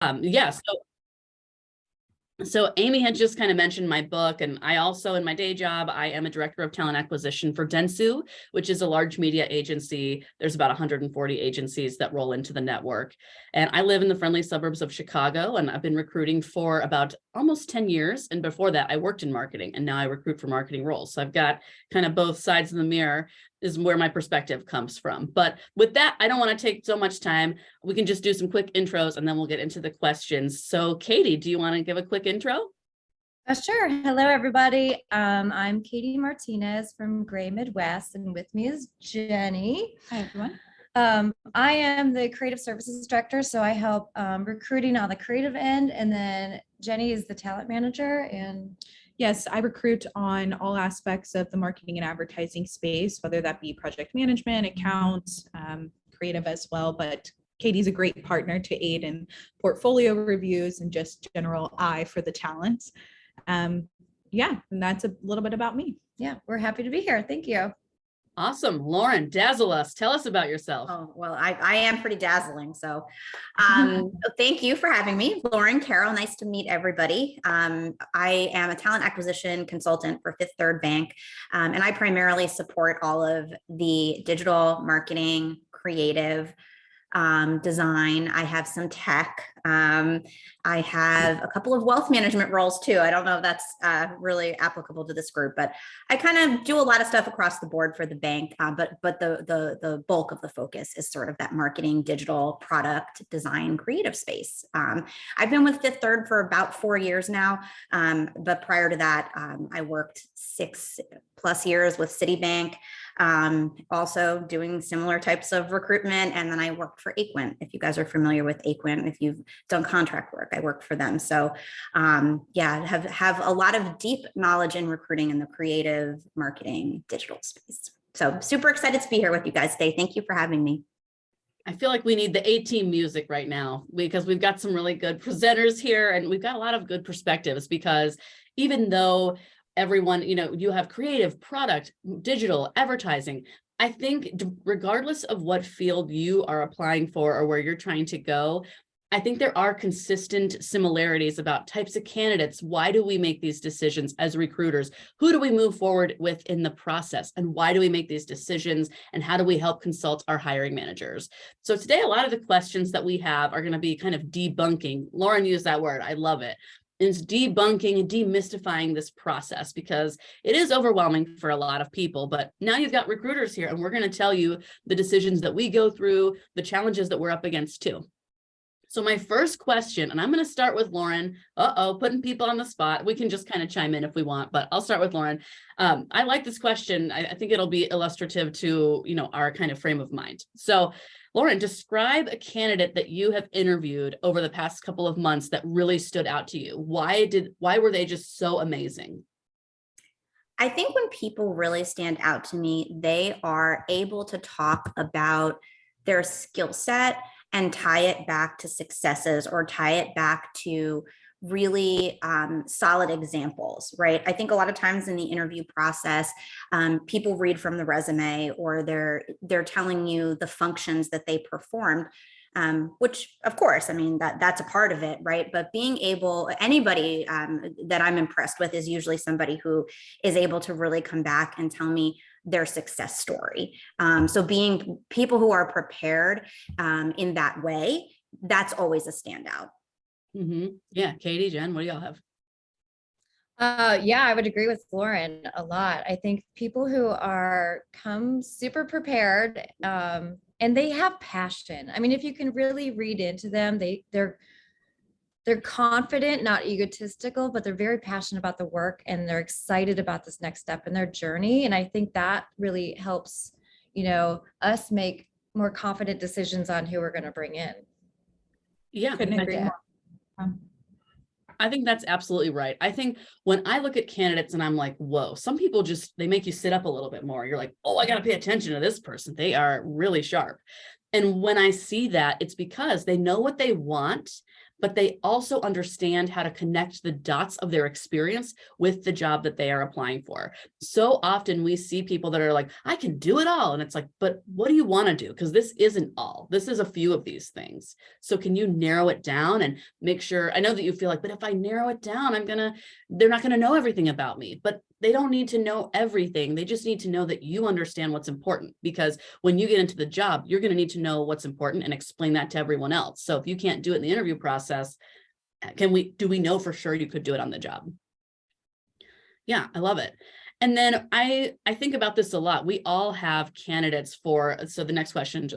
Yeah, so Amy had just kind of mentioned my book, and I also, in my day job, I am a director of talent acquisition for Dentsu, which is a large media agency. There's about 140 agencies that roll into the network. And I live in the friendly suburbs of Chicago, and I've been recruiting for about almost 10 years. And before that, I worked in marketing, and now I recruit for marketing roles. So I've got kind of both sides of the mirror is where my perspective comes from. But with that, I don't want to take so much time. We can just do some quick intros and then we'll get into the questions. So Katie, do you want to give a quick intro? Sure. Hello, everybody. I'm Katie Martinez from Gray Midwest, and with me is Jenny. Hi, everyone. I am the creative services director, so I help recruiting on the creative end, and then Jenny is the talent manager. And yes, I recruit on all aspects of the marketing and advertising space, whether that be project management, accounts, creative as well. But Katie's a great partner to aid in portfolio reviews and just general eye for the talents. Yeah, and that's a little bit about me. Yeah, we're happy to be here. Thank you. Awesome. Lauren, dazzle us. Tell us about yourself. Oh, well, I am pretty dazzling. So thank you for having me. Lauren Carroll, nice to meet everybody. I am a talent acquisition consultant for Fifth Third Bank, and I primarily support all of the digital marketing, creative, design. I have some tech. I have a couple of wealth management roles too. I don't know if that's really applicable to this group, but I kind of do a lot of stuff across the board for the bank. But the bulk of the focus is sort of that marketing, digital, product design, creative space. I've been with Fifth Third for about 4 years now, but prior to that, I worked 6+ years with Citibank. Also doing similar types of recruitment. And then I worked for Aquin. If you guys are familiar with Aquin, if you've done contract work, I worked for them. So yeah, have a lot of deep knowledge in recruiting in the creative marketing digital space. So super excited to be here with you guys today. Thank you for having me. I feel like we need the A-team music right now because we've got some really good presenters here and we've got a lot of good perspectives because even though everyone, you have creative, product, digital, advertising. I think regardless of what field you are applying for or where you're trying to go, I think there are consistent similarities about types of candidates. Why do we make these decisions as recruiters? Who do we move forward with in the process? And why do we make these decisions? And how do we help consult our hiring managers? So today, a lot of the questions that we have are going to be kind of debunking. Lauren used that word. I love it. Is debunking and demystifying this process because it is overwhelming for a lot of people. But now you've got recruiters here and we're going to tell you the decisions that we go through, the challenges that we're up against too. So my first question, and I'm going to start with Lauren. Putting people on the spot. We can just kind of chime in if we want, but I'll start with Lauren. I like this question. I think it'll be illustrative to, our kind of frame of mind. So Lauren, describe a candidate that you have interviewed over the past couple of months that really stood out to you. Why were they just so amazing? I think when people really stand out to me, they are able to talk about their skill set and tie it back to successes or tie it back to really solid examples, right? I think a lot of times in the interview process, people read from the resume or they're telling you the functions that they performed, which of course, I mean, that's a part of it, right? But being able, anybody that I'm impressed with is usually somebody who is able to really come back and tell me their success story. So being people who are prepared in that way, that's always a standout. Mm-hmm. Yeah, Katie, Jen, what do y'all have? Yeah, I would agree with Lauren a lot. I think people who come super prepared and they have passion. I mean, if you can really read into them, they're confident, not egotistical, but they're very passionate about the work and they're excited about this next step in their journey. And I think that really helps, us make more confident decisions on who we're going to bring in. Yeah, couldn't agree more. I think that's absolutely right. I think when I look at candidates and I'm like, whoa, some people they make you sit up a little bit more. You're like, oh, I got to pay attention to this person. They are really sharp. And when I see that, it's because they know what they want, but they also understand how to connect the dots of their experience with the job that they are applying for. So often we see people that are like, I can do it all. And it's like, but what do you want to do? Because this isn't all. This is a few of these things. So can you narrow it down and make sure, I know that you feel like, but if I narrow it down, they're not going to know everything about me, but they don't need to know everything. They just need to know that you understand what's important, because when you get into the job, you're going to need to know what's important and explain that to everyone else. So if you can't do it in the interview process, do we know for sure you could do it on the job? Yeah, I love it. And then I think about this a lot. We all have candidates so the next question,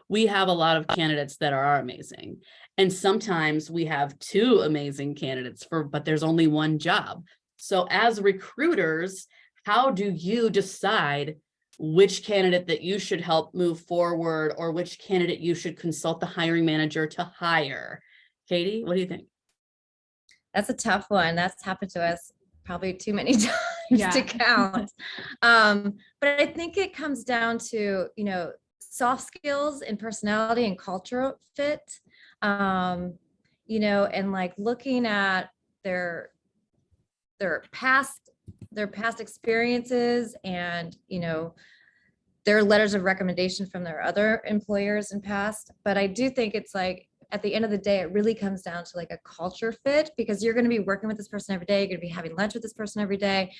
we have a lot of candidates that are amazing. And sometimes we have two amazing candidates but there's only one job. So as recruiters, how do you decide which candidate that you should help move forward, or which candidate you should consult the hiring manager to hire? Katie, what do you think? That's a tough one. That's happened to us probably too many times Yeah. to count. But I think it comes down to, soft skills and personality and cultural fit, and like looking at their past experiences and, their letters of recommendation from their other employers in past. But I do think it's like, at the end of the day, it really comes down to like a culture fit, because you're going to be working with this person every day. You're going to be having lunch with this person every day.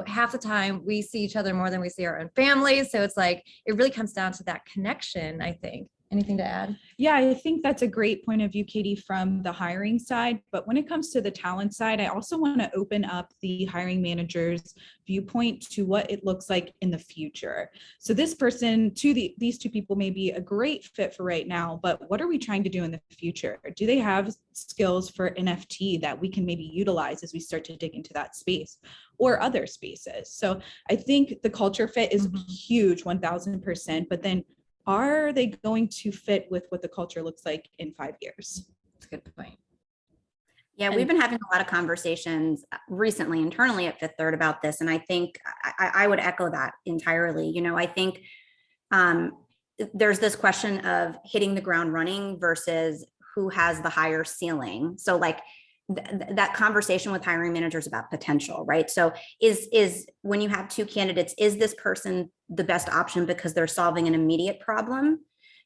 Half the time we see each other more than we see our own families. So it's like, it really comes down to that connection, I think. Anything to add? Yeah, I think that's a great point of view, Katie, from the hiring side. But when it comes to the talent side, I also want to open up the hiring manager's viewpoint to what it looks like in the future. So this person, these two people may be a great fit for right now, but what are we trying to do in the future? Do they have skills for NFT that we can maybe utilize as we start to dig into that space or other spaces? So I think the culture fit is huge, 1000%, but then are they going to fit with what the culture looks like in 5 years? That's a good point. Yeah, we've been having a lot of conversations recently internally at Fifth Third about this. And I think I would echo that entirely. I think there's this question of hitting the ground running versus who has the higher ceiling. So like that conversation with hiring managers about potential, right? So is when you have two candidates, is this person the best option because they're solving an immediate problem?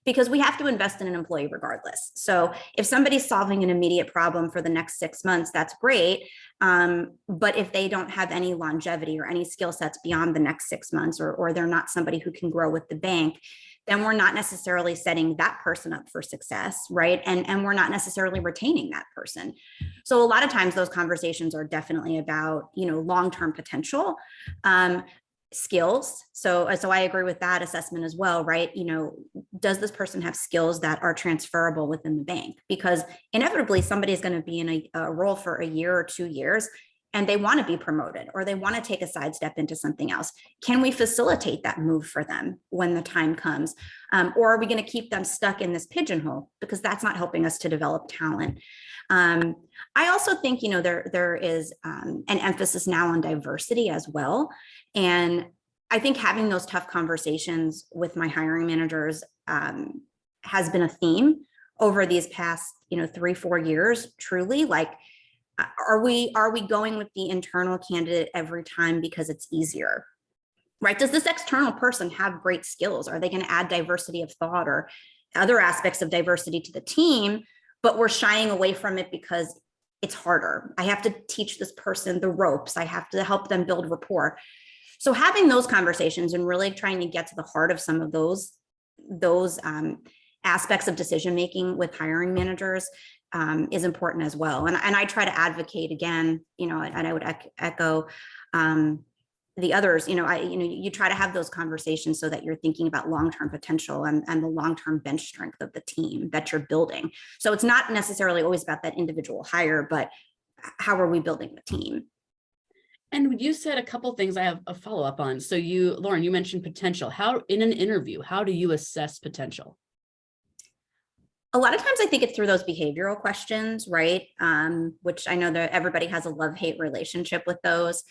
Because we have to invest in an employee regardless. So if somebody's solving an immediate problem for the next 6 months, that's great. But if they don't have any longevity or any skill sets beyond the next 6 months, or they're not somebody who can grow with the bank, then we're not necessarily setting that person up for success, right? And we're not necessarily retaining that person. So a lot of times those conversations are definitely about, long-term potential. Skills. So I agree with that assessment as well, right? Does this person have skills that are transferable within the bank? Because inevitably somebody is going to be in a role for a year or 2 years, and they want to be promoted or they want to take a sidestep into something else. Can we facilitate that move for them when the time comes? Or are we going to keep them stuck in this pigeonhole, because that's not helping us to develop talent? I also think, there is an emphasis now on diversity as well. And I think having those tough conversations with my hiring managers has been a theme over these past, 3-4 years, truly. Like, are we going with the internal candidate every time because it's easier, right? Does this external person have great skills? Are they going to add diversity of thought or other aspects of diversity to the team, but we're shying away from it because it's harder? I have to teach this person the ropes. I have to help them build rapport. So having those conversations and really trying to get to the heart of some of those aspects of decision-making with hiring managers is important as well. And I try to advocate again, and I would echo the others, you try to have those conversations so that you're thinking about long-term potential and the long-term bench strength of the team that you're building. So it's not necessarily always about that individual hire, but how are we building the team? And you said a couple things I have a follow-up on. So Lauren, you mentioned potential. How, in an interview, how do you assess potential? A lot of times I think it's through those behavioral questions, right? Which I know that everybody has a love-hate relationship with those.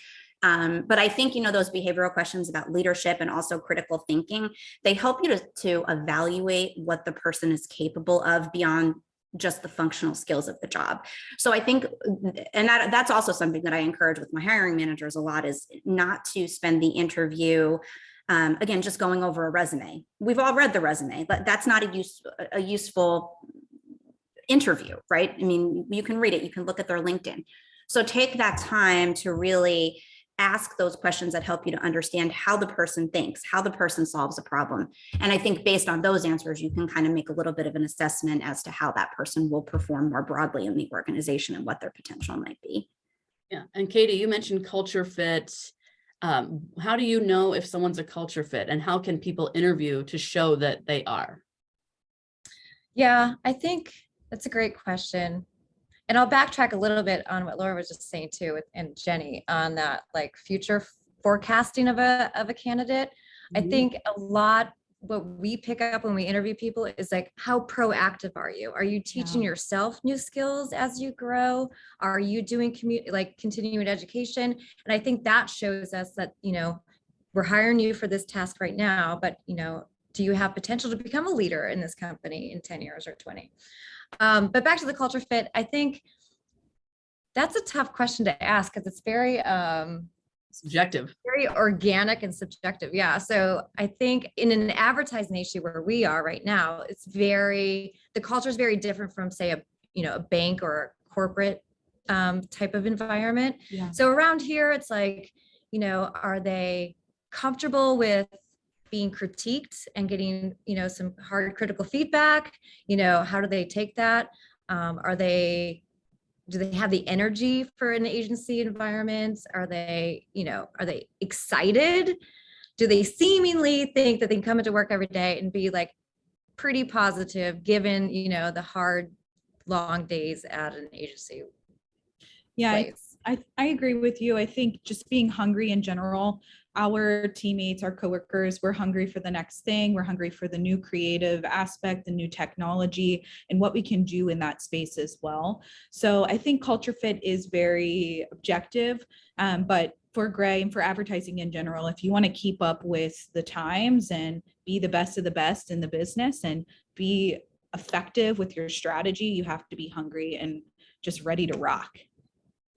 But I think, those behavioral questions about leadership and also critical thinking, they help you to evaluate what the person is capable of beyond just the functional skills of the job. So I think, and that's also something that I encourage with my hiring managers a lot, is not to spend the interview, again, just going over a resume. We've all read the resume, but that's not a useful interview, right? I mean, you can read it, you can look at their LinkedIn. So take that time to really ask those questions that help you to understand how the person thinks, how the person solves a problem. And I think based on those answers, you can kind of make a little bit of an assessment as to how that person will perform more broadly in the organization and what their potential might be. Yeah. And Katie, you mentioned culture fit. How do you know if someone's a culture fit, and how can people interview to show that they are? Yeah, I think that's a great question. And I'll backtrack a little bit on what Laura was just saying too, and Jenny, on that like future forecasting of a candidate. I think a lot what we pick up when we interview people is like, how proactive are you? Are you teaching yourself new skills as you grow? Are you doing continuing education? And I think that shows us that, you know, we're hiring you for this task right now, but, you know, do you have potential to become a leader in this company in 10 years or 20? But back to the culture fit, I think that's a tough question to ask because it's very Subjective. very organic and subjective. Yeah. So I think in an advertising issue where we are right now, the culture is very different from, say, a bank or a corporate type of environment. Yeah. So around here, it's like, you know, are they comfortable with being critiqued and getting, you know, some hard critical feedback? You know, how do they take that? Do they have the energy for an agency environment? Are they excited? Do they seemingly think that they can come into work every day and be like pretty positive given, you know, the hard, long days at an agency? Yeah, I agree with you. I think just being hungry in general, our teammates, our coworkers, we're hungry for the next thing. We're hungry for the new creative aspect, the new technology, and what we can do in that space as well. So I think culture fit is very objective, but for Gray and for advertising in general, if you want to keep up with the times and be the best of the best in the business and be effective with your strategy, you have to be hungry and just ready to rock.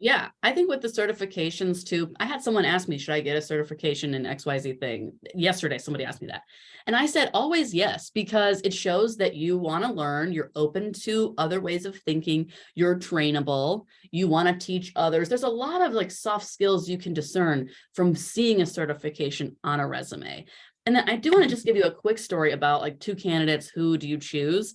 Yeah, I think with the certifications too, I had someone ask me, should I get a certification in XYZ thing? Yesterday, somebody asked me that. And I said, always yes, because it shows that you want to learn, you're open to other ways of thinking, you're trainable, you want to teach others. There's a lot of like soft skills you can discern from seeing a certification on a resume. And then I do want to just give you a quick story about like two candidates. Who do you choose?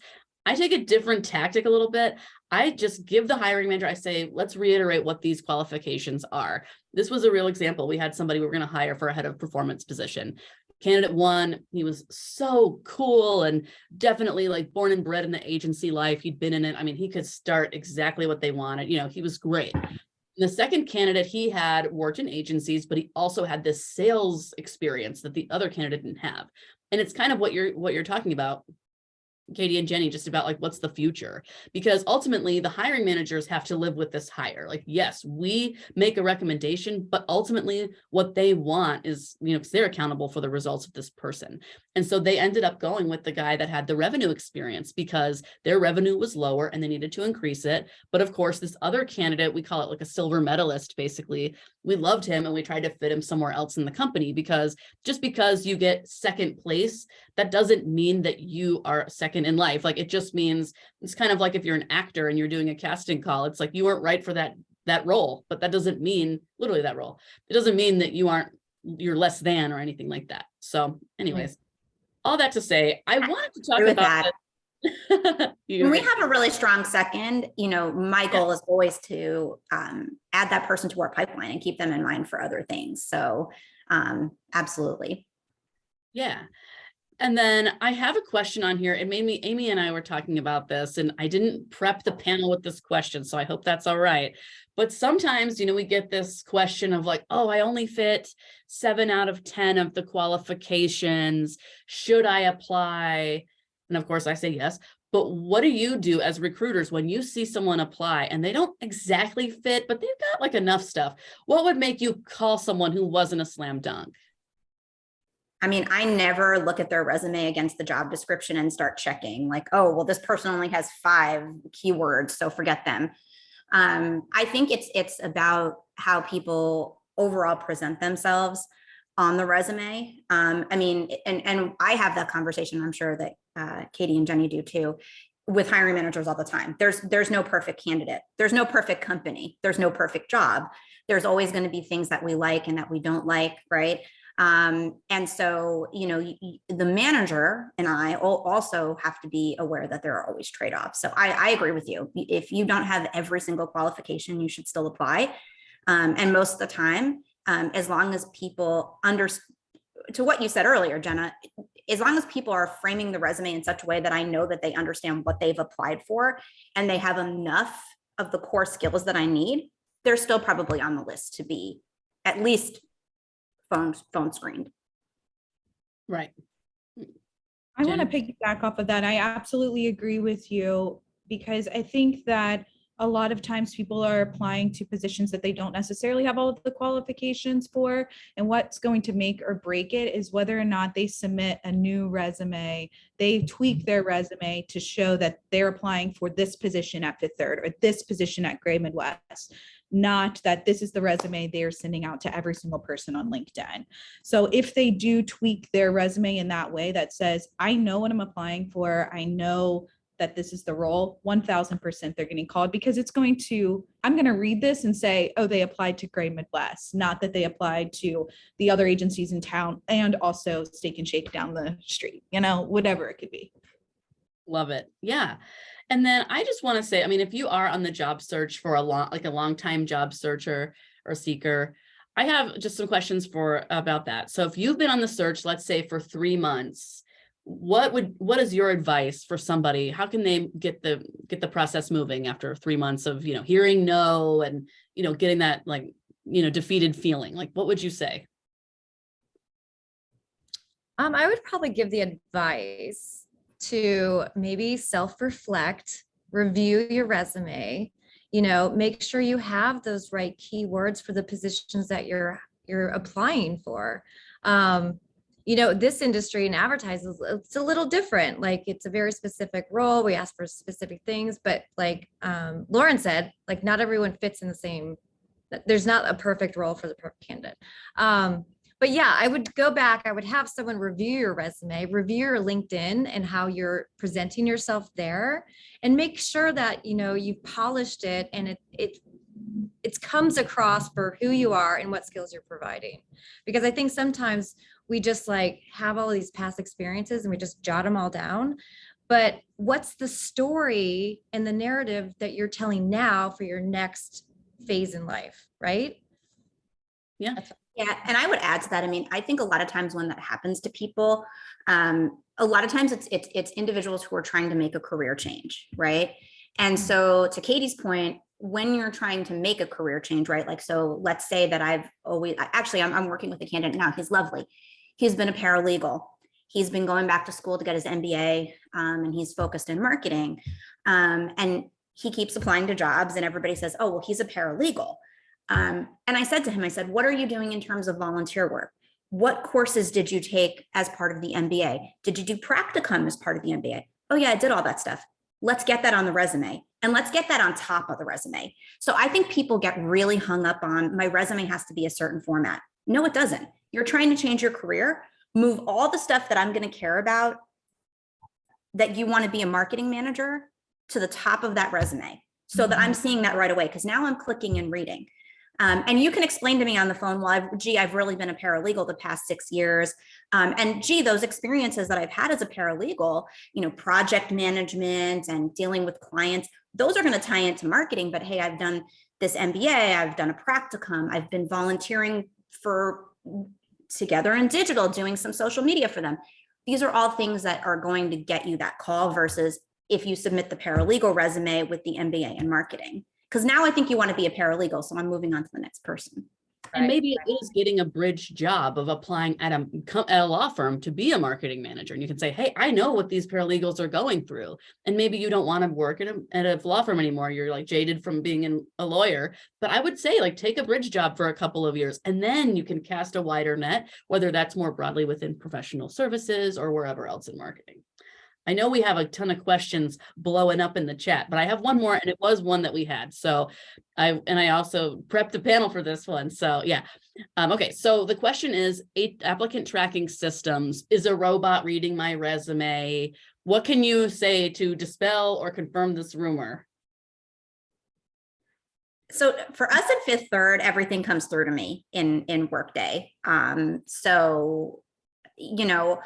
I take a different tactic a little bit. I just give the hiring manager, I say, let's reiterate what these qualifications are. This was a real example. We had somebody we were going to hire for a head of performance position. Candidate one, he was so cool and definitely like born and bred in the agency life. He'd been in it. I mean, he could start exactly what they wanted. You know, he was great. The second candidate, he had worked in agencies, but he also had this sales experience that the other candidate didn't have. And it's kind of what you're talking about, Katie and Jenny, just about like, what's the future? Because ultimately the hiring managers have to live with this hire. Like, yes, we make a recommendation, but ultimately what they want is, you know, because they're accountable for the results of this person. And so they ended up going with the guy that had the revenue experience because their revenue was lower and they needed to increase it. But of course, this other candidate, we call it like a silver medalist, basically, we loved him and we tried to fit him somewhere else in the company, because just because you get second place, that doesn't mean that you are second in life. Like, it just means, it's kind of like if you're an actor and you're doing a casting call, it's like you weren't right for that role, but that doesn't mean literally that role. It doesn't mean that you're less than or anything like that. So anyways, all that to say, I wanted to talk about that. When we have a really strong second, you know, my goal is always to add that person to our pipeline and keep them in mind for other things. So absolutely. Yeah. And then I have a question on here. It made me, Amy and I were talking about this, and I didn't prep the panel with this question, so I hope that's all right. But sometimes, you know, we get this question of like, oh, I only fit 7 out of 10 of the qualifications. Should I apply? And of course I say yes. But what do you do as recruiters when you see someone apply and they don't exactly fit, but they've got like enough stuff? What would make you call someone who wasn't a slam dunk? I mean, I never look at their resume against the job description and start checking like, oh, well, this person only has 5 keywords, so forget them. I think it's about how people overall present themselves on the resume. I mean, and I have that conversation. I'm sure that Katie and Jenny do too, with hiring managers all the time. There's no perfect candidate. There's no perfect company. There's no perfect job. There's always going to be things that we like and that we don't like, right? And so, you know, the manager and I also have to be aware that there are always trade-offs. So I agree with you. If you don't have every single qualification, you should still apply. And most of the time, as long as people to what you said earlier, Jenna, as long as people are framing the resume in such a way that I know that they understand what they've applied for and they have enough of the core skills that I need, they're still probably on the list to be at least phone screened. Right. I want to Jenny? piggyback off of that. I absolutely agree with you because I think that a lot of times people are applying to positions that they don't necessarily have all of the qualifications for. And what's going to make or break it is whether or not they submit a new resume, they tweak their resume to show that they're applying for this position at Fifth Third or this position at Gray Midwest, not that this is the resume they're sending out to every single person on LinkedIn. So if they do tweak their resume in that way that says, I know what I'm applying for, I know that this is the role, 1000% they're getting called because I'm going to read this and say, oh, they applied to Gray Midwest, not that they applied to the other agencies in town and also Steak and Shake down the street, whatever it could be. Love it. Yeah. And then I just want to say, I mean, if you are on the job search for a long time job searcher or seeker, I have just some questions about that. So if you've been on the search, let's say for 3 months, what is your advice for somebody? How can they get the process moving after 3 months of, hearing no and, getting that defeated feeling? Like, what would you say? I would probably give the advice to maybe self-reflect, review your resume, make sure you have those right keywords for the positions that you're applying for. This industry and advertising, it's a little different. Like it's a very specific role. We ask for specific things, but like Lauren said, like not everyone fits in the same, there's not a perfect role for the perfect candidate. But yeah, I would go back, I would have someone review your resume, review your LinkedIn and how you're presenting yourself there and make sure that, you've polished it and it comes across for who you are and what skills you're providing. Because I think sometimes we just have all these past experiences and we just jot them all down. But what's the story and the narrative that you're telling now for your next phase in life, right? Yeah. Yeah, and I would add to that. I mean, I think a lot of times when that happens to people, a lot of times it's individuals who are trying to make a career change, right? And so to Katie's point, when you're trying to make a career change, right? Like, so let's say that I'm working with a candidate now. He's lovely. He's been a paralegal. He's been going back to school to get his MBA, and he's focused in marketing. And he keeps applying to jobs and everybody says, oh, well, he's a paralegal. And I said to him, what are you doing in terms of volunteer work? What courses did you take as part of the MBA? Did you do practicum as part of the MBA? Oh yeah, I did all that stuff. Let's get that on the resume and let's get that on top of the resume. So I think people get really hung up on my resume has to be a certain format. No, it doesn't. You're trying to change your career, move all the stuff that I'm going to care about that you want to be a marketing manager to the top of that resume so that I'm seeing that right away. Because now I'm clicking and reading. And you can explain to me on the phone, well, I've really been a paralegal the past 6 years. And those experiences that I've had as a paralegal, project management and dealing with clients, those are going to tie into marketing. But hey, I've done this MBA, I've done a practicum, I've been volunteering for Together in Digital, doing some social media for them. These are all things that are going to get you that call versus if you submit the paralegal resume with the MBA in marketing. Because now I think you want to be a paralegal, so I'm moving on to the next person. And Right, maybe it is getting a bridge job of applying at a law firm to be a marketing manager. And you can say, hey, I know what these paralegals are going through. And maybe you don't want to work at a law firm anymore. You're like jaded from being a lawyer. But I would say, like, take a bridge job for a couple of years, and then you can cast a wider net, whether that's more broadly within professional services or wherever else in marketing. I know we have a ton of questions blowing up in the chat, but I have one more, and it was one that we had. So I also prepped the panel for this one. So yeah. Okay. So the question is, applicant tracking systems, is a robot reading my resume? What can you say to dispel or confirm this rumor? So for us at Fifth Third, everything comes through to me in Workday. So, you know,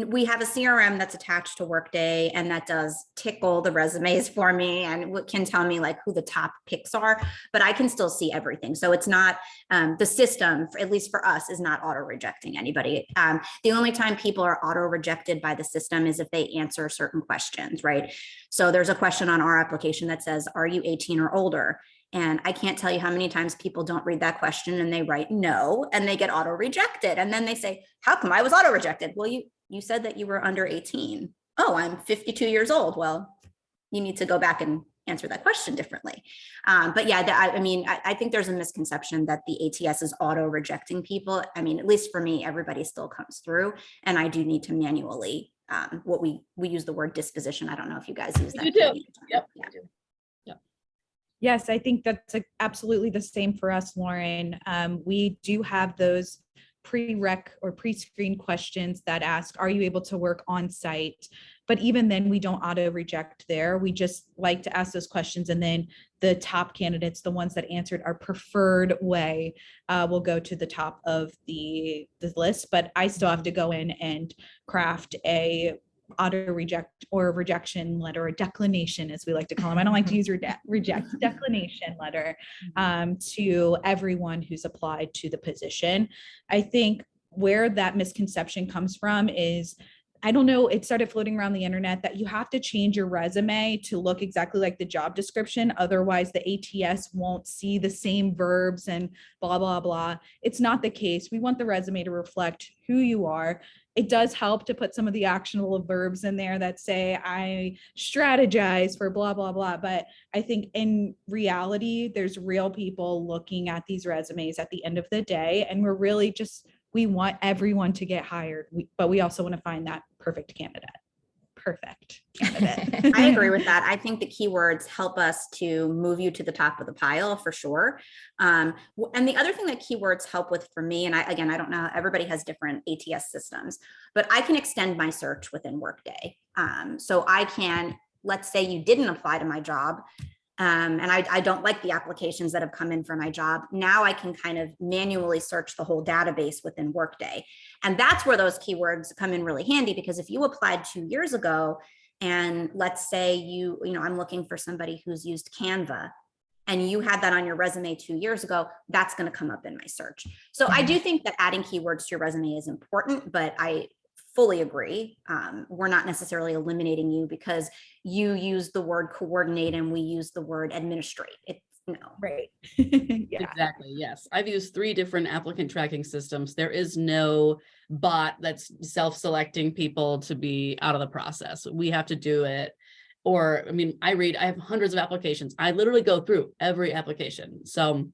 we have a CRM that's attached to Workday, and that does tickle the resumes for me and can tell me like who the top picks are, but I can still see everything. So it's not, the system, at least for us, is not auto rejecting anybody. The only time people are auto rejected by the system is if they answer certain questions, right? So there's a question on our application that says, are you 18 or older? And I can't tell you how many times people don't read that question and they write no, and they get auto rejected. And then they say, how come I was auto rejected? Well, you said that you were under 18. Oh, I'm 52 years old. Well, you need to go back and answer that question differently. But yeah, I think there's a misconception that the ATS is auto rejecting people. I mean, at least for me, everybody still comes through, and I do need to manually, what we use the word disposition. I don't know if you guys use that. You do. Yep. Yeah. Yes, I think that's absolutely the same for us, Lauren. We do have those pre-rec or pre-screen questions that ask, are you able to work on site? But even then, we don't auto reject there. We just like to ask those questions, and then the top candidates, the ones that answered our preferred way, will go to the top of the list. But I still have to go in and craft a auto reject or rejection letter, or declination, as we like to call them. I don't like to use reject, declination letter, to everyone who's applied to the position. I think where that misconception comes from is, I don't know, it started floating around the internet that you have to change your resume to look exactly like the job description. Otherwise, the ATS won't see the same verbs and blah, blah, blah. It's not the case. We want the resume to reflect who you are. It does help to put some of the actionable verbs in there that say, I strategize for blah, blah, blah. But I think in reality, there's real people looking at these resumes at the end of the day. And we're really just, we want everyone to get hired, but we also want to find that perfect candidate. Perfect candidate. I agree with that. I think the keywords help us to move you to the top of the pile for sure. And the other thing that keywords help with for me, and I don't know, everybody has different ATS systems, but I can extend my search within Workday. So I can, let's say you didn't apply to my job, and I don't like the applications that have come in for my job. Now I can kind of manually search the whole database within Workday. And that's where those keywords come in really handy, because if you applied 2 years ago, and let's say I'm looking for somebody who's used Canva, and you had that on your resume 2 years ago, that's going to come up in my search. So I do think that adding keywords to your resume is important, but I fully agree. We're not necessarily eliminating you because you use the word coordinate and we use the word administrate. No. Right. Yeah. Exactly. Yes. I've used 3 different applicant tracking systems. There is no bot that's self-selecting people to be out of the process. We have to do it. Or, I mean, I have hundreds of applications. I literally go through every application. So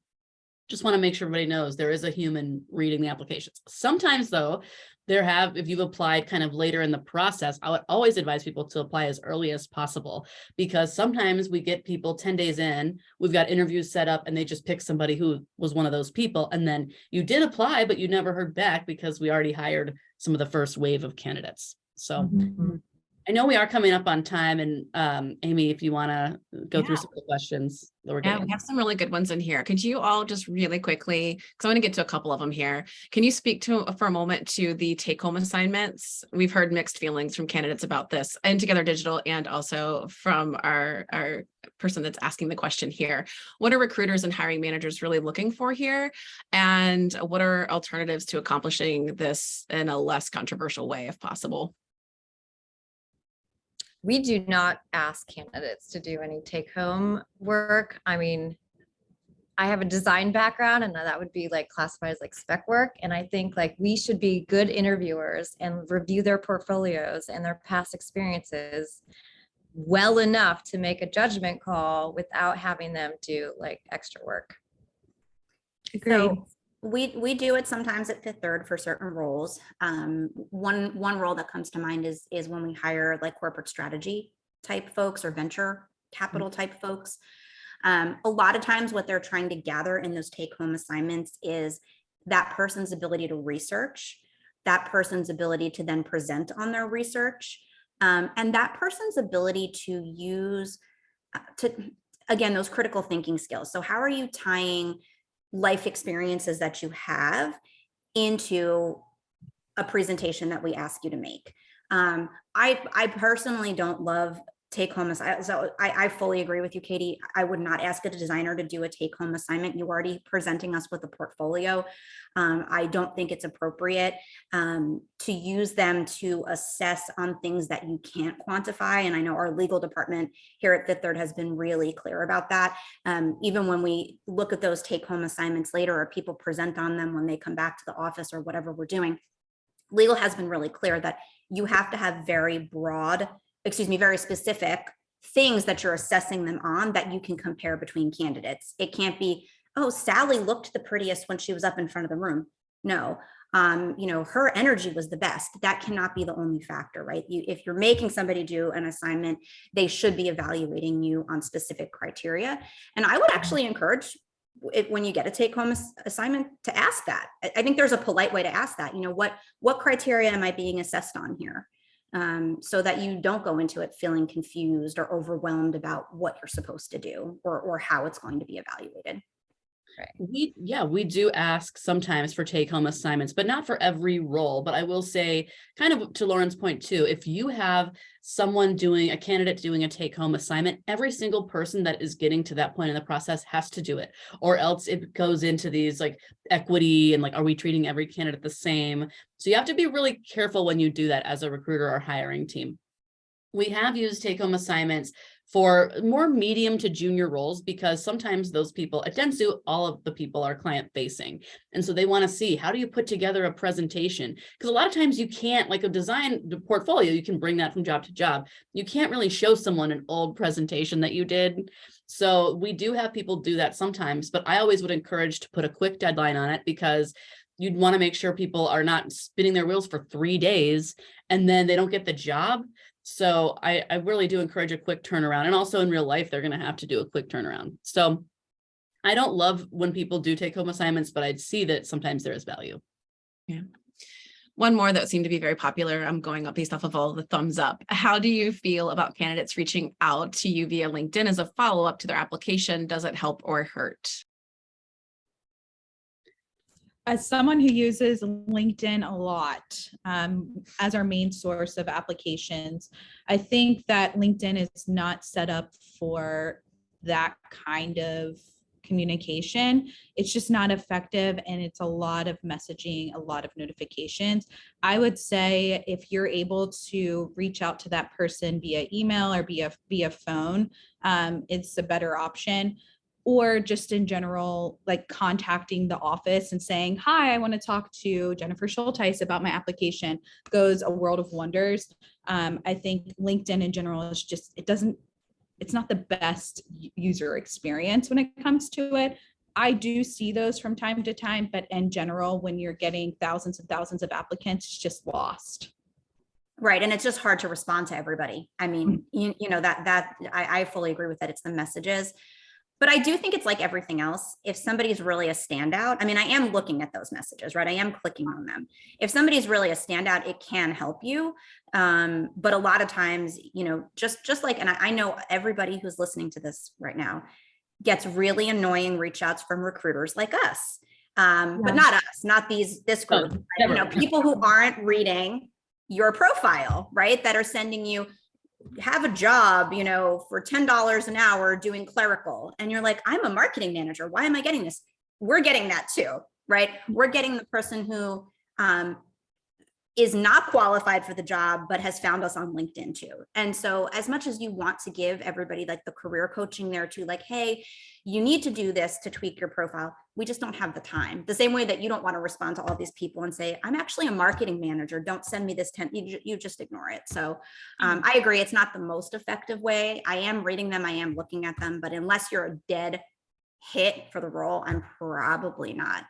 just want to make sure everybody knows there is a human reading the applications. Sometimes though, if you've applied kind of later in the process, I would always advise people to apply as early as possible, because sometimes we get people 10 days in, we've got interviews set up, and they just pick somebody who was one of those people. And then you did apply, but you never heard back because we already hired some of the first wave of candidates. So I know we are coming up on time, and Amy, if you want to go through some of the questions that we're getting. We have some really good ones in here. Could you all just really quickly, because I want to get to a couple of them here. Can you speak for a moment to the take-home assignments? We've heard mixed feelings from candidates about this, and Together Digital, and also from our person that's asking the question here. What are recruiters and hiring managers really looking for here? And what are alternatives to accomplishing this in a less controversial way, if possible? We do not ask candidates to do any take-home work. I mean, I have a design background, and that would be like classified as like spec work. And I think like we should be good interviewers and review their portfolios and their past experiences well enough to make a judgment call without having them do like extra work. Agreed. So we do it sometimes at Fifth Third for certain roles. One role that comes to mind is when we hire like corporate strategy type folks or venture capital type folks. A lot of times what they're trying to gather in those take-home assignments is that person's ability to research, that person's ability to then present on their research, and that person's ability to use, again, those critical thinking skills. So how are you tying life experiences that you have into a presentation that we ask you to make? I personally don't love take-home assignments. So I fully agree with you, Katie. I would not ask a designer to do a take-home assignment. You're already presenting us with a portfolio. I don't think it's appropriate to use them to assess on things that you can't quantify. And I know our legal department here at Fifth Third has been really clear about that. Even when we look at those take-home assignments later, or people present on them when they come back to the office or whatever we're doing, legal has been really clear that you have to have very specific things that you're assessing them on that you can compare between candidates. It can't be, oh, Sally looked the prettiest when she was up in front of the room. No, her energy was the best. That cannot be the only factor, right? If you're making somebody do an assignment, they should be evaluating you on specific criteria. And I would actually encourage when you get a take-home assignment to ask that. I think there's a polite way to ask that. What criteria am I being assessed on here? So that you don't go into it feeling confused or overwhelmed about what you're supposed to do or how it's going to be evaluated. We do ask sometimes for take-home assignments, but not for every role. But I will say, kind of to Lauren's point too, if you have a candidate doing a take-home assignment, every single person that is getting to that point in the process has to do it, or else it goes into these like equity and like, are we treating every candidate the same? So you have to be really careful when you do that as a recruiter or hiring team. We have used take-home assignments for more medium to junior roles because sometimes those people at Dentsu, all of the people are client facing. And so they want to see, how do you put together a presentation? Because a lot of times you can't, like a design portfolio, you can bring that from job to job. You can't really show someone an old presentation that you did. So we do have people do that sometimes, but I always would encourage to put a quick deadline on it because you'd want to make sure people are not spinning their wheels for 3 days and then they don't get the job. So I really do encourage a quick turnaround. And also in real life, they're going to have to do a quick turnaround. So I don't love when people do take home assignments, but I'd see that sometimes there is value. Yeah. One more that seemed to be very popular. I'm going up based off of all the thumbs up. How do you feel about candidates reaching out to you via LinkedIn as a follow-up to their application? Does it help or hurt? As someone who uses LinkedIn a lot as our main source of applications, I think that LinkedIn is not set up for that kind of communication. It's just not effective, and it's a lot of messaging, a lot of notifications. I would say if you're able to reach out to that person via email or via phone, it's a better option. Or just in general, like contacting the office and saying, hi, I want to talk to Jennifer Schulteis about my application, goes a world of wonders. I think LinkedIn in general is just, it's not the best user experience when it comes to it. I do see those from time to time, but in general, when you're getting thousands and thousands of applicants, it's just lost. Right. And it's just hard to respond to everybody. I mean, I fully agree with that. It's the messages. But I do think it's like everything else. If somebody's really a standout, I mean, I am looking at those messages, right? I am clicking on them. If somebody's really a standout, it can help you. But a lot of times, just like, and I know everybody who's listening to this right now gets really annoying reach outs from recruiters like us. But not us, not this group. People who aren't reading your profile, right? That are sending you, have a job, for $10 an hour doing clerical. And you're like, I'm a marketing manager. Why am I getting this? We're getting that too, right? We're getting the person who is not qualified for the job, but has found us on LinkedIn too. And so as much as you want to give everybody like the career coaching there too, like, hey, you need to do this to tweak your profile, we just don't have the time. The same way that you don't want to respond to all these people and say, I'm actually a marketing manager, don't send me this you just ignore it. So I agree, it's not the most effective way. I am reading them, I am looking at them, but unless you're a dead hit for the role, I'm probably not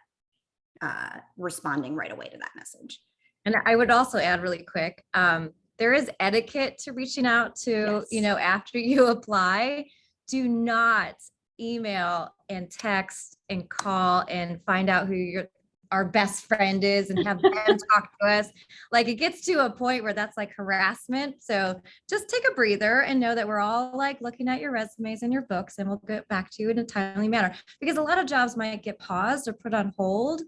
responding right away to that message. And I would also add really quick, there is etiquette to reaching out to, Yes. After you apply. Do not email and text and call and find out who our best friend is and have them talk to us. Like, it gets to a point where that's like harassment. So just take a breather and know that we're all like looking at your resumes and your books, and we'll get back to you in a timely manner, because a lot of jobs might get paused or put on hold.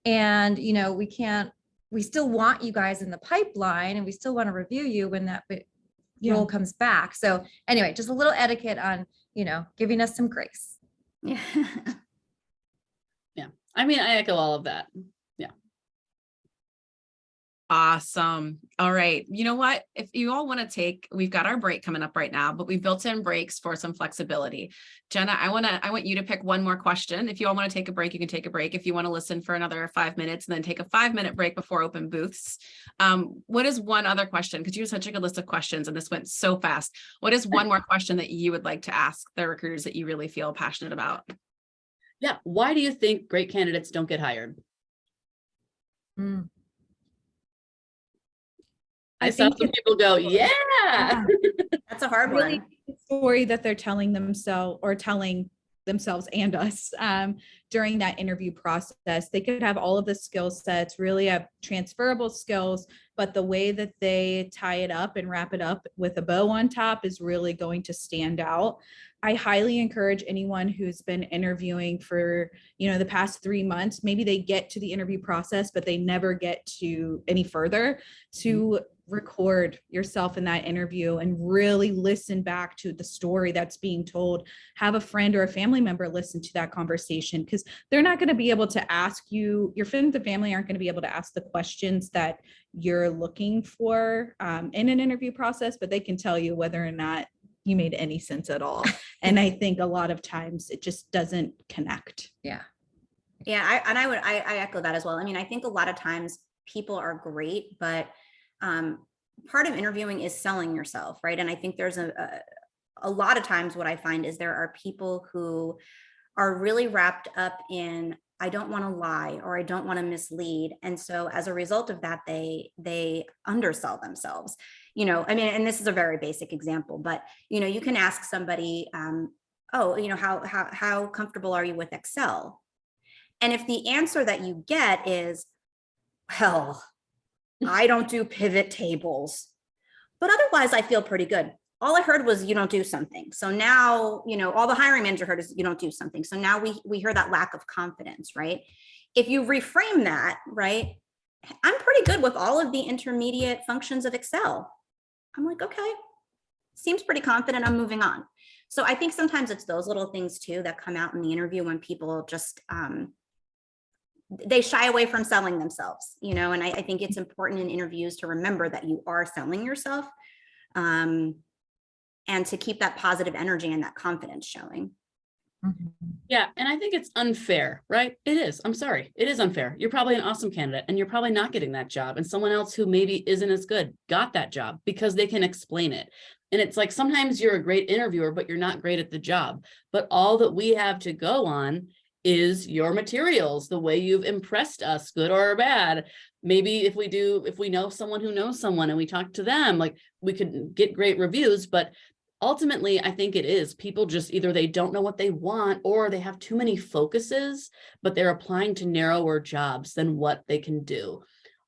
And, we still want you guys in the pipeline, and we still want to review you when that role comes back. So anyway, just a little etiquette on, giving us some grace. Yeah. Yeah. I mean, I echo all of that. Awesome. All right. You know what? If you all want to we've got our break coming up right now, but we've built in breaks for some flexibility. Jenna, I want you to pick one more question. If you all want to take a break, you can take a break. If you want to listen for another 5 minutes and then take a 5-minute break before open booths. What is one other question? Because you have such a good list of questions and this went so fast. What is one more question that you would like to ask the recruiters that you really feel passionate about? Yeah. Why do you think great candidates don't get hired? I saw some people go, yeah. That's a hard Really, one. the story that they're telling themselves and us during that interview process. They could have all of the skill sets, really have transferable skills, but the way that they tie it up and wrap it up with a bow on top is really going to stand out. I highly encourage anyone who's been interviewing for, the past 3 months, maybe they get to the interview process, but they never get to any further, to record yourself in that interview and really listen back to the story that's being told. Have a friend or a family member listen to that conversation, because they're not going to be able to ask you, your friends and family aren't going to be able to ask the questions that you're looking for in an interview process, but they can tell you whether or not you made any sense at all. And I think a lot of times it just doesn't connect. Yeah. Yeah, I echo that as well. I mean, I think a lot of times people are great, but part of interviewing is selling yourself, right? And I think there's a lot of times what I find is there are people who are really wrapped up in, I don't want to lie or I don't want to mislead. And so as a result of that, they undersell themselves. I mean, and this is a very basic example, but you can ask somebody, how comfortable are you with Excel? And if the answer that you get is, well, I don't do pivot tables, but otherwise I feel pretty good. All I heard was you don't do something. So now, all the hiring manager heard is you don't do something. So now we hear that lack of confidence, right? If you reframe that, right? I'm pretty good with all of the intermediate functions of Excel. I'm like, okay, seems pretty confident. I'm moving on. So I think sometimes it's those little things too that come out in the interview when people just, they shy away from selling themselves, and I think it's important in interviews to remember that you are selling yourself, and to keep that positive energy and that confidence showing. Yeah. And I think it's unfair, right? It is. I'm sorry. It is unfair. You're probably an awesome candidate and you're probably not getting that job. And someone else who maybe isn't as good got that job because they can explain it. And it's like, sometimes you're a great interviewer, but you're not great at the job. But all that we have to go on is your materials, the way you've impressed us, good or bad. Maybe if we know someone who knows someone and we talk to them, like, we could get great reviews, but ultimately, I think it is people just either they don't know what they want or they have too many focuses, but they're applying to narrower jobs than what they can do.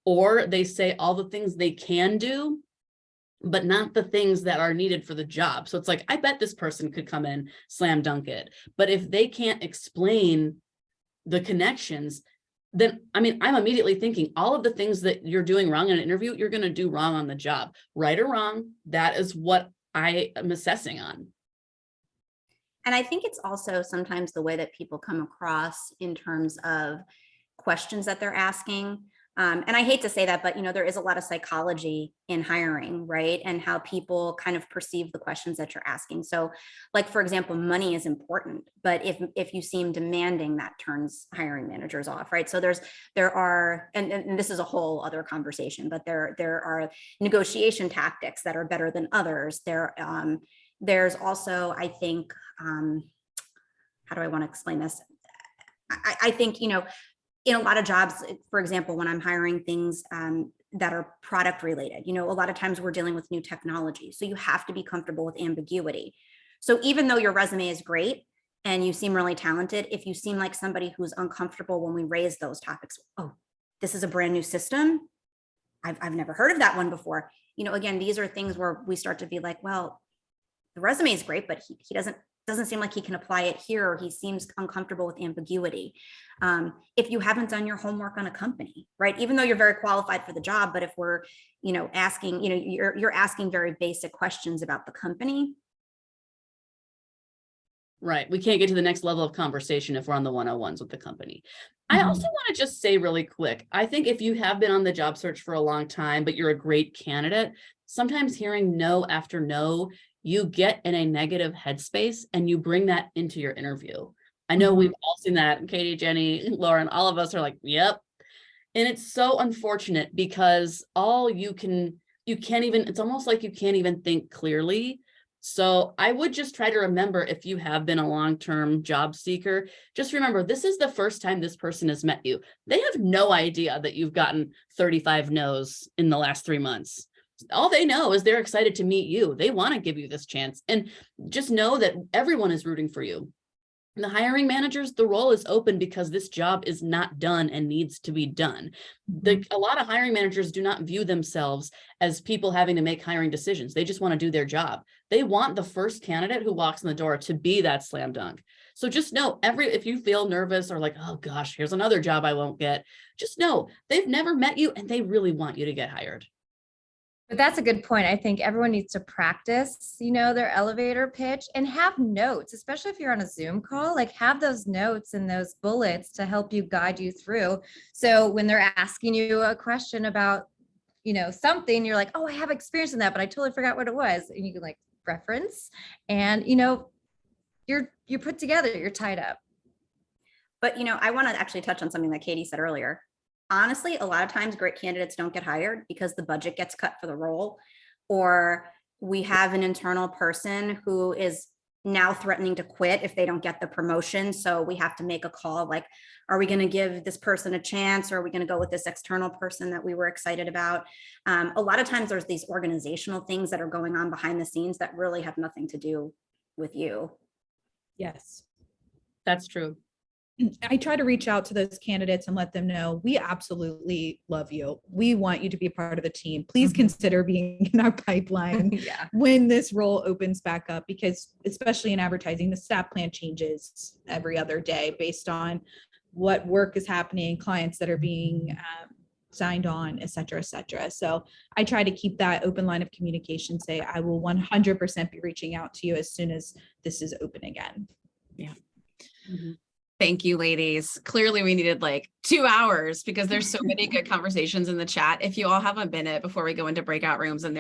Or they say all the things they can do, but not the things that are needed for the job. So it's like, I bet this person could come in, slam dunk it. But if they can't explain the connections, then, I mean, I'm immediately thinking all of the things that you're doing wrong in an interview, you're going to do wrong on the job. Right or wrong, that is what I am assessing on. And I think it's also sometimes the way that people come across in terms of questions that they're asking. And I hate to say that, but there is a lot of psychology in hiring, right? And how people kind of perceive the questions that you're asking. So, like, for example, money is important, but if you seem demanding, that turns hiring managers off, right? So there are, and this is a whole other conversation, but there are negotiation tactics that are better than others. There's also, I think, how do I want to explain this? I think, in a lot of jobs, for example, when I'm hiring things that are product related, a lot of times we're dealing with new technology. So you have to be comfortable with ambiguity. So even though your resume is great and you seem really talented, if you seem like somebody who's uncomfortable when we raise those topics, oh, this is a brand new system, I've never heard of that one before. Again, these are things where we start to be like, well, the resume is great, but he doesn't seem like he can apply it here, or he seems uncomfortable with ambiguity. If you haven't done your homework on a company, right? Even though you're very qualified for the job, but if we're, asking, you're asking very basic questions about the company. Right. We can't get to the next level of conversation if we're on the 101s with the company. I also want to just say really quick, I think if you have been on the job search for a long time, but you're a great candidate, sometimes hearing no after no, you get in a negative headspace and you bring that into your interview. I know we've all seen that. Katie, Jenny, Lauren, all of us are like, yep. And it's so unfortunate because it's almost like you can't even think clearly. So I would just try to remember, if you have been a long-term job seeker, just remember, this is the first time this person has met you. They have no idea that you've gotten 35 no's in the last 3 months. All they know is they're excited to meet you. They want to give you this chance. And just know that everyone is rooting for you. The hiring managers, the role is open because this job is not done and needs to be done. A lot of hiring managers do not view themselves as people having to make hiring decisions. They just want to do their job. They want the first candidate who walks in the door to be that slam dunk. So just know, if you feel nervous or like, oh gosh, here's another job I won't get, just know they've never met you and they really want you to get hired. But that's a good point. I think everyone needs to practice, their elevator pitch and have notes, especially if you're on a Zoom call, like have those notes and those bullets to help you guide you through. So when they're asking you a question about, something, you're like, oh, I have experience in that, but I totally forgot what it was. And you can like reference and, you're put together, you're tied up. But, I want to actually touch on something that Katie said earlier. Honestly, a lot of times great candidates don't get hired because the budget gets cut for the role, or we have an internal person who is now threatening to quit if they don't get the promotion. So we have to make a call like, are we going to give this person a chance, or are we going to go with this external person that we were excited about? A lot of times there's these organizational things that are going on behind the scenes that really have nothing to do with you. Yes. That's true. I try to reach out to those candidates and let them know we absolutely love you. We want you to be a part of the team. Please consider being in our pipeline when this role opens back up, because especially in advertising, the staff plan changes every other day based on what work is happening, clients that are being signed on, et cetera, et cetera. So I try to keep that open line of communication, say I will 100% be reaching out to you as soon as this is open again. Yeah. Thank you, ladies. Clearly we needed like 2 hours because there's so many good conversations in the chat. If you all have a minute before we go into breakout rooms, and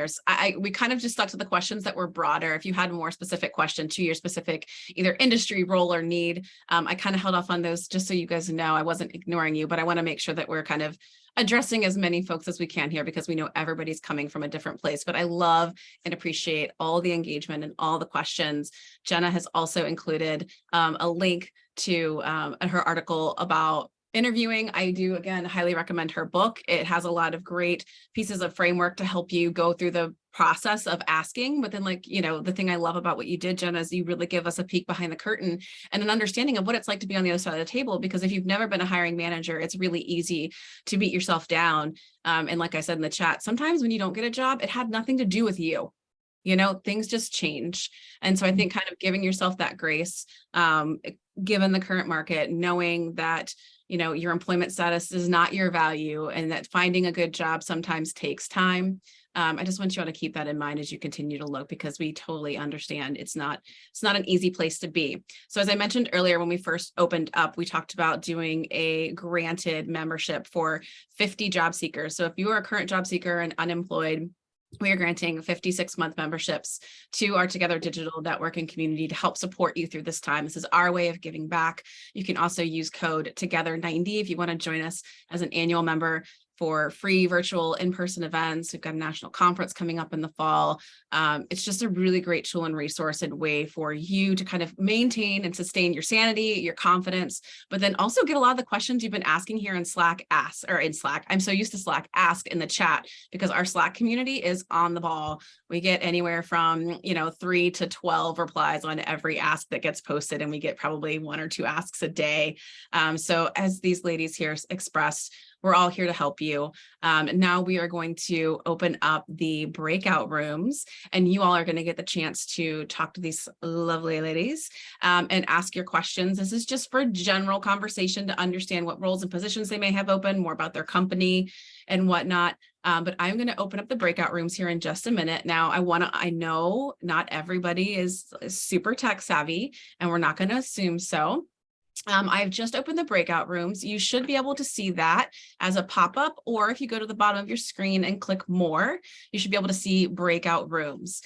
we kind of just stuck to the questions that were broader. If you had a more specific question to your specific either industry, role, or need, I kind of held off on those just so you guys know I wasn't ignoring you, but I want to make sure that we're kind of addressing as many folks as we can here because we know everybody's coming from a different place. But I love and appreciate all the engagement and all the questions. Jenna has also included a link to her article about interviewing. I do, again, highly recommend her book. It has a lot of great pieces of framework to help you go through the process of asking. But then, the thing I love about what you did, Jenna, is you really give us a peek behind the curtain and an understanding of what it's like to be on the other side of the table. Because if you've never been a hiring manager, it's really easy to beat yourself down. And like I said in the chat, sometimes when you don't get a job, it had nothing to do with you. Things just change. And so I think kind of giving yourself that grace, given the current market, knowing that your employment status is not your value, and that finding a good job sometimes takes time. I just want you all to keep that in mind as you continue to look, because we totally understand it's not an easy place to be. So as I mentioned earlier, when we first opened up, we talked about doing a granted membership for 50 job seekers. So if you are a current job seeker and unemployed, we are granting 56-month memberships to our Together Digital network and community to help support you through this time. This is our way of giving back. You can also use code Together90 if you want to join us as an annual member for free virtual in-person events. We've got a national conference coming up in the fall. It's just a really great tool and resource and way for you to kind of maintain and sustain your sanity, your confidence, but then also get a lot of the questions you've been asking here in Slack. I'm so used to Slack, ask in the chat, because our Slack community is on the ball. We get anywhere from 3 to 12 replies on every ask that gets posted, and we get probably 1 or 2 asks a day. So as these ladies here expressed, we're all here to help you. Now we are going to open up the breakout rooms, and you all are going to get the chance to talk to these lovely ladies and ask your questions. This is just for general conversation to understand what roles and positions they may have open, more about their company and whatnot. But I'm going to open up the breakout rooms here in just a minute. Now, I know not everybody is super tech savvy, and we're not going to assume so. I've just opened the breakout rooms. You should be able to see that as a pop-up, or if you go to the bottom of your screen and click more, you should be able to see breakout rooms.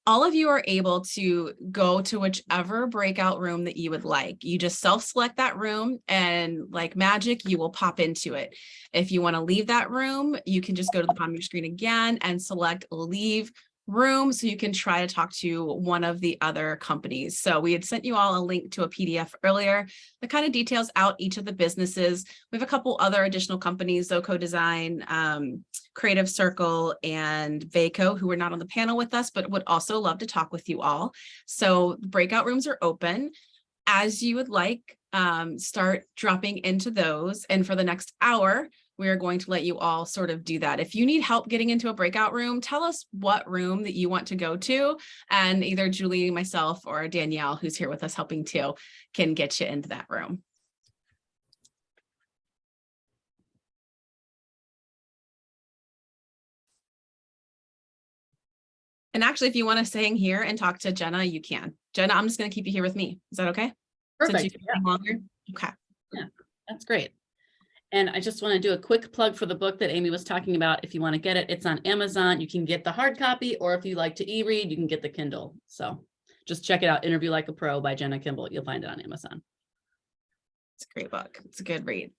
All of you are able to go to whichever breakout room that you would like. You just self-select that room, and like magic, you will pop into it. If you want to leave that room, you can just go to the bottom of your screen again and select leave room, so you can try to talk to one of the other companies. So we had sent you all a link to a PDF earlier that kind of details out each of the businesses. We have a couple other additional companies, Zoco Design, Creative Circle, and Vaco, who are not on the panel with us, but would also love to talk with you all. So breakout rooms are open. As you would like, start dropping into those. And for the next hour, we are going to let you all sort of do that. If you need help getting into a breakout room, tell us what room that you want to go to, and either Julie, myself, or Danielle, who's here with us helping too, can get you into that room. And actually, if you want to hang here and talk to Jenna, you can. Jenna, I'm just going to keep you here with me. Is that okay? Perfect. Since you can hang longer? Okay. Yeah, that's great. And I just want to do a quick plug for the book that Amy was talking about. If you want to get it, it's on Amazon. You can get the hard copy, or if you like to e-read, you can get the Kindle. So just check it out. Interview Like a Pro by Jenna Kimball. You'll find it on Amazon. It's a great book. It's a good read.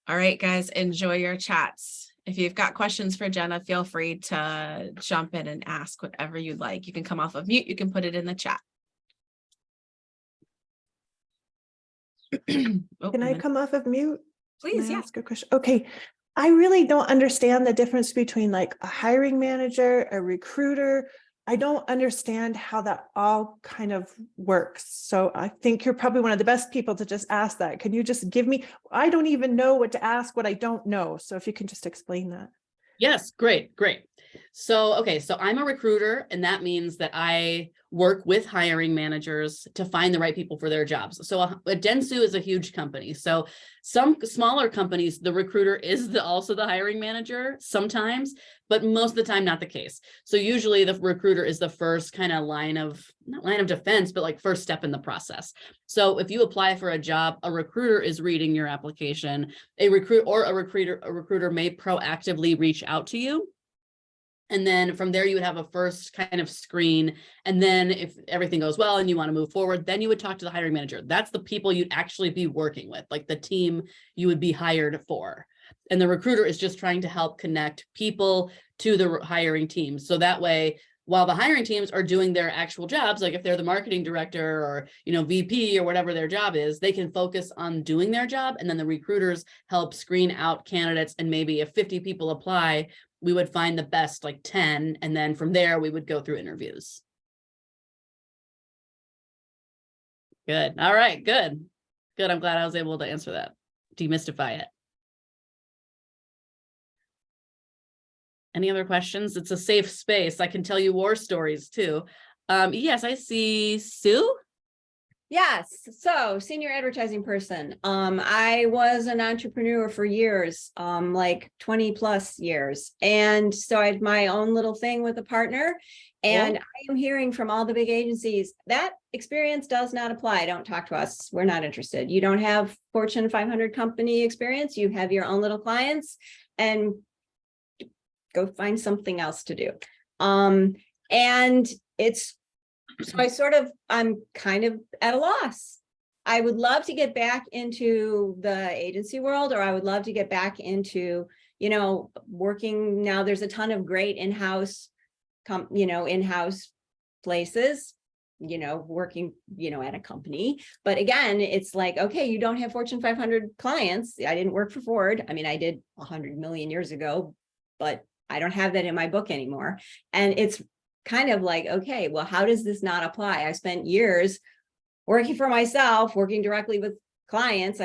All right, guys, enjoy your chats. If you've got questions for Jenna, feel free to jump in and ask whatever you'd like. You can come off of mute. You can put it in the chat. Oh, Can I come off of mute? Please, Can I yeah. ask a question? Okay. I really don't understand the difference between like a hiring manager, a recruiter. I don't understand how that all kind of works. So I think you're probably one of the best people to just ask that. Can you just give me, I don't even know what to ask, what I don't know. So if you can just explain that. Yes, great. So, okay, so I'm a recruiter, and that means that I work with hiring managers to find the right people for their jobs. So a Dentsu is a huge company. So some smaller companies, the recruiter is also the hiring manager sometimes, but most of the time not the case. So usually the recruiter is the first kind of not line of defense, but like first step in the process. So if you apply for a job, a recruiter is reading your application. A recruiter may proactively reach out to you. And then from there, you would have a first kind of screen. And then if everything goes well and you want to move forward, then you would talk to the hiring manager. That's the people you'd actually be working with, like the team you would be hired for. And the recruiter is just trying to help connect people to the hiring teams. So that way, while the hiring teams are doing their actual jobs, like if they're the marketing director or, VP or whatever their job is, they can focus on doing their job. And then the recruiters help screen out candidates. And maybe if 50 people apply, we would find the best like 10. And then from there, we would go through interviews. Good. All right. Good. I'm glad I was able to answer that. Demystify it. Any other questions? It's a safe space. I can tell you war stories too. Yes, I see Sue. Yes, so senior advertising person. I was an entrepreneur for years, like 20 plus years. And so I had my own little thing with a partner. And I am hearing from all the big agencies that experience does not apply. Don't talk to us. We're not interested. You don't have Fortune 500 company experience. You have your own little clients, and go find something else to do. And it's so I'm kind of at a loss. I would love to get back into the agency world, or I would love to get back into, working. Now there's a ton of great in-house, in-house places, working, at a company. But again, it's like, okay, you don't have Fortune 500 clients. I didn't work for Ford. I mean, I did 100 million years ago, but I don't have that in my book anymore. And it's kind of like, okay, well, how does this not apply? I spent years working for myself, working directly with clients.